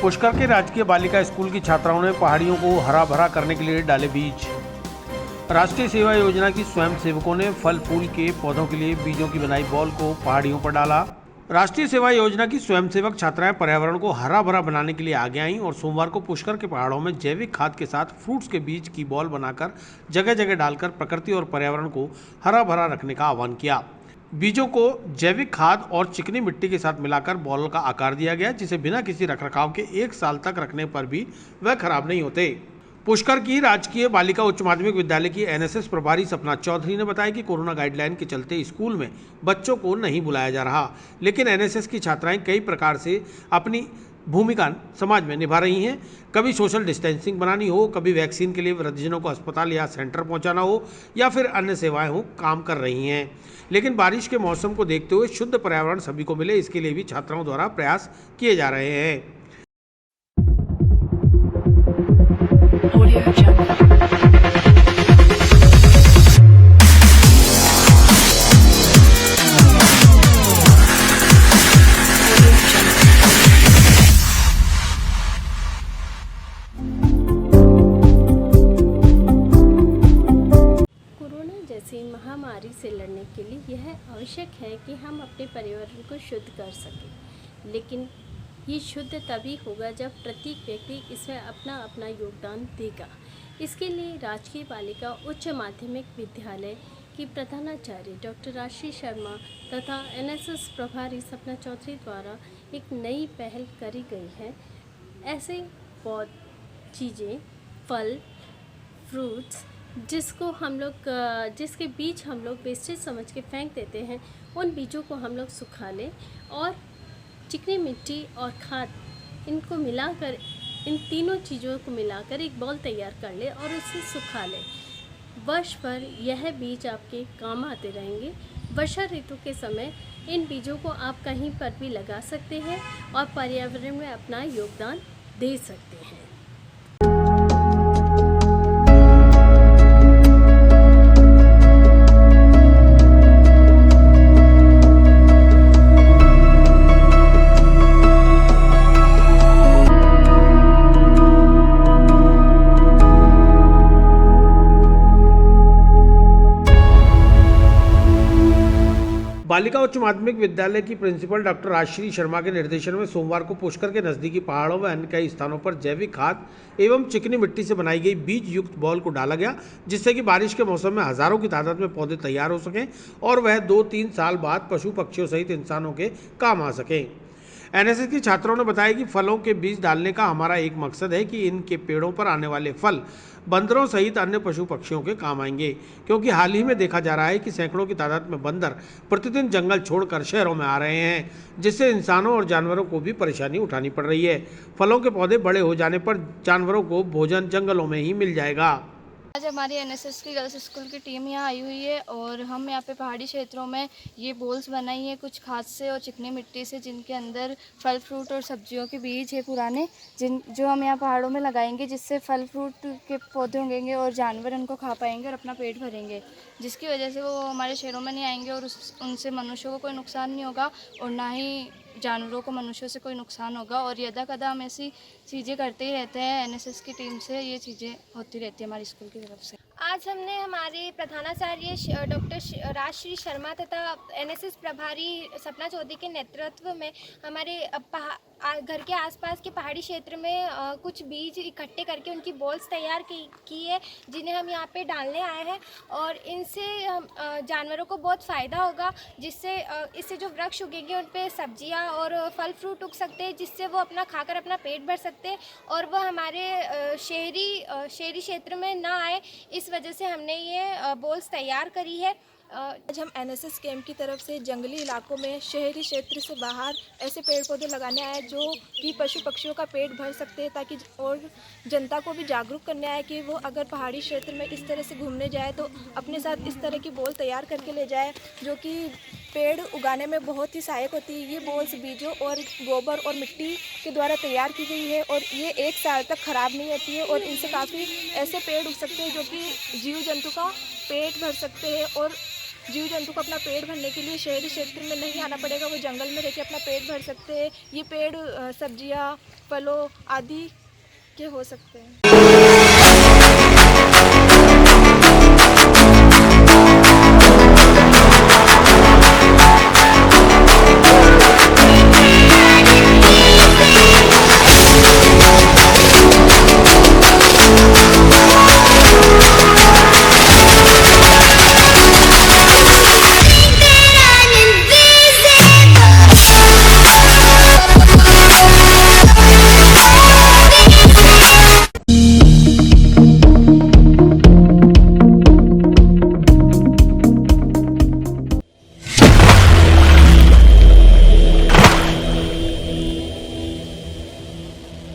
पुष्कर के राजकीय बालिका स्कूल की छात्राओं ने पहाड़ियों को हरा भरा करने के लिए डाले बीज। राष्ट्रीय सेवा योजना की स्वयं सेवकों ने फल फूल के पौधों के लिए बीजों की बनाई बॉल को पहाड़ियों पर डाला। राष्ट्रीय सेवा योजना की स्वयंसेवक छात्राएं पर्यावरण को हरा भरा बनाने के लिए आगे आईं और सोमवार को पुष्कर के पहाड़ों में जैविक खाद के साथ फ्रूट्स के बीज की बॉल बनाकर जगह जगह डालकर प्रकृति और पर्यावरण को हरा भरा रखने का आह्वान किया। बीजों को जैविक खाद और चिकनी मिट्टी के साथ मिलाकर बॉल का आकार दिया गया, जिसे बिना किसी रखरखाव के 1 साल तक रखने पर भी वह खराब नहीं होते। पुष्कर की राजकीय बालिका उच्च माध्यमिक विद्यालय की एनएसएस प्रभारी सपना चौधरी ने बताया कि कोरोना गाइडलाइन के चलते स्कूल में बच्चों को नहीं बुलाया जा रहा, लेकिन एनएसएस की छात्राएं कई प्रकार से अपनी भूमिका समाज में निभा रही हैं। कभी सोशल डिस्टेंसिंग बनानी हो, कभी वैक्सीन के लिए वृद्धजनों को अस्पताल या सेंटर पहुंचाना हो, या फिर अन्य सेवाएं हो, काम कर रही हैं। लेकिन बारिश के मौसम को देखते हुए शुद्ध पर्यावरण सभी को मिले, इसके लिए भी छात्राओं द्वारा प्रयास किए जा रहे हैं। जैसी महामारी से लड़ने के लिए यह आवश्यक है कि हम अपने पर्यावरण को शुद्ध कर सकें, लेकिन ये शुद्ध तभी होगा जब प्रत्येक व्यक्ति इसमें अपना अपना योगदान देगा। इसके लिए राजकीय बालिका उच्च माध्यमिक विद्यालय की प्रधानाचार्य डॉक्टर राशि शर्मा तथा एनएसएस प्रभारी सपना चौधरी द्वारा एक नई पहल करी गई है। ऐसे बहुत चीज़ें, फल, फ्रूट्स जिसके बीज हम लोग वेस्टेज समझ के फेंक देते हैं, उन बीजों को हम लोग सुखा लें और चिकनी मिट्टी और खाद इनको मिलाकर, इन तीनों चीज़ों को मिलाकर एक बॉल तैयार कर ले और उसे सुखा लें। वर्ष भर यह बीज आपके काम आते रहेंगे। वर्षा ऋतु के समय इन बीजों को आप कहीं पर भी लगा सकते हैं और पर्यावरण में अपना योगदान दे सकते हैं। बालिका उच्च माध्यमिक विद्यालय की प्रिंसिपल डॉक्टर राजश्री शर्मा के निर्देशन में सोमवार को पुष्कर के नजदीकी पहाड़ों व अन्य कई स्थानों पर जैविक खाद एवं चिकनी मिट्टी से बनाई गई बीज युक्त बॉल को डाला गया, जिससे कि बारिश के मौसम में हजारों की तादाद में पौधे तैयार हो सकें और वह 2-3 साल बाद पशु पक्षियों सहित इंसानों के काम आ सकें। एनएसएस के छात्रों ने बताया कि फलों के बीज डालने का हमारा एक मकसद है कि इनके पेड़ों पर आने वाले फल बंदरों सहित अन्य पशु पक्षियों के काम आएंगे, क्योंकि हाल ही में देखा जा रहा है कि सैकड़ों की तादाद में बंदर प्रतिदिन जंगल छोड़कर शहरों में आ रहे हैं, जिससे इंसानों और जानवरों को भी परेशानी उठानी पड़ रही है। फलों के पौधे बड़े हो जाने पर जानवरों को भोजन जंगलों में ही मिल जाएगा। आज हमारी एनएसएस की गर्ल्स स्कूल की टीम यहाँ आई हुई है और हम यहाँ पे पहाड़ी क्षेत्रों में ये बोल्स बनाई हैं कुछ खाद से और चिकनी मिट्टी से, जिनके अंदर फल फ्रूट और सब्जियों के बीज है पुराने, जो हम यहाँ पहाड़ों में लगाएंगे, जिससे फल फ्रूट के पौधे उगेंगे और जानवर उनको खा पाएंगे और अपना पेट भरेंगे, जिसकी वजह से वो हमारे शहरों में नहीं आएंगे और उनसे मनुष्यों को कोई नुकसान नहीं होगा और ना ही जानवरों को मनुष्यों से कोई नुकसान होगा। और यदा कदा हम ऐसी चीज़ें करते ही रहते हैं, एनएसएस की टीम से ये चीज़ें होती रहती है हमारी स्कूल की तरफ से। आज हमने हमारे प्रधानाचार्य डॉक्टर राजश्री शर्मा तथा एनएसएस प्रभारी सपना चौधरी के नेतृत्व में हमारे घर के आसपास के पहाड़ी क्षेत्र में कुछ बीज इकट्ठे करके उनकी बॉल्स तैयार की है, जिन्हें हम यहाँ पे डालने आए हैं और इनसे जानवरों को बहुत फ़ायदा होगा, जिससे इससे जो वृक्ष उगेंगे उन पे सब्जियाँ और फल फ्रूट उग सकते हैं, जिससे वो अपना खाकर अपना पेट भर सकते हैं और वह हमारे शहरी क्षेत्र में ना आए। इस वजह से हमने ये बॉल्स तैयार करी है। आज हम एनएसएस कैंप की तरफ से जंगली इलाकों में, शहरी क्षेत्र से बाहर ऐसे पेड़ पौधे लगाने आए जो कि पशु पक्षियों का पेट भर सकते हैं, ताकि और जनता को भी जागरूक करने आए कि वो अगर पहाड़ी क्षेत्र में इस तरह से घूमने जाए तो अपने साथ इस तरह की बॉल तैयार करके ले जाए, जो कि पेड़ उगाने में बहुत ही सहायक होती है। ये बॉल्स बीजों और गोबर और मिट्टी के द्वारा तैयार की गई है और ये 1 साल तक ख़राब नहीं होती है और इनसे काफ़ी ऐसे पेड़ उग सकते हैं जो कि जीव जंतु का पेट भर सकते हैं और जीव जंतु को अपना पेट भरने के लिए शहरी क्षेत्र में नहीं आना पड़ेगा, वो जंगल में रह के अपना पेट भर सकते हैं। ये पेड़ सब्जियां, फलों आदि के हो सकते हैं।